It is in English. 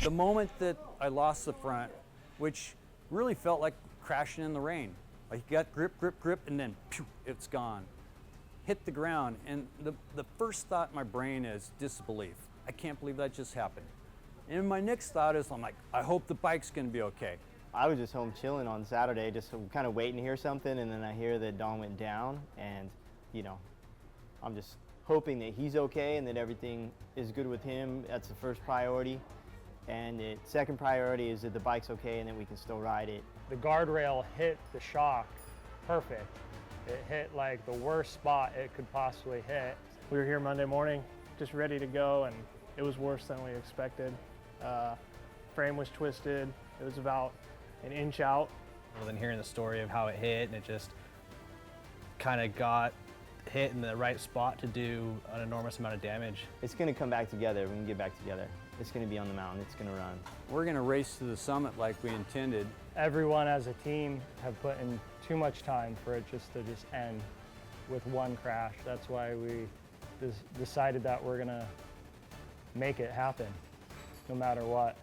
The moment that I lost the front, which really felt like crashing in the rain. Like you got grip, grip, grip, and then pew, it's gone. Hit the ground, and the first thought in my brain is disbelief. I can't believe that just happened. And my next thought is, I'm like, I hope the bike's gonna be okay. I was just home chilling on Saturday, just kind of waiting to hear something, and then I hear that Don went down, and I'm just hoping that he's okay and that everything is good with him. That's the first priority. And the second priority is that the bike's okay and that we can still ride it. The guardrail hit the shock perfect. It hit like the worst spot it could possibly hit. We were here Monday morning, just ready to go, and it was worse than we expected. Frame was twisted. It was about an inch out. Well, then hearing the story of how it hit, and it just kind of got hit in the right spot to do an enormous amount of damage. It's going to come back together. We can get back together. It's going to be on the mountain. It's going to run. We're gonna race to the summit like we intended. Everyone as a team have put in too much time for it just to end with one crash. That's why we decided that we're gonna make it happen, no matter what.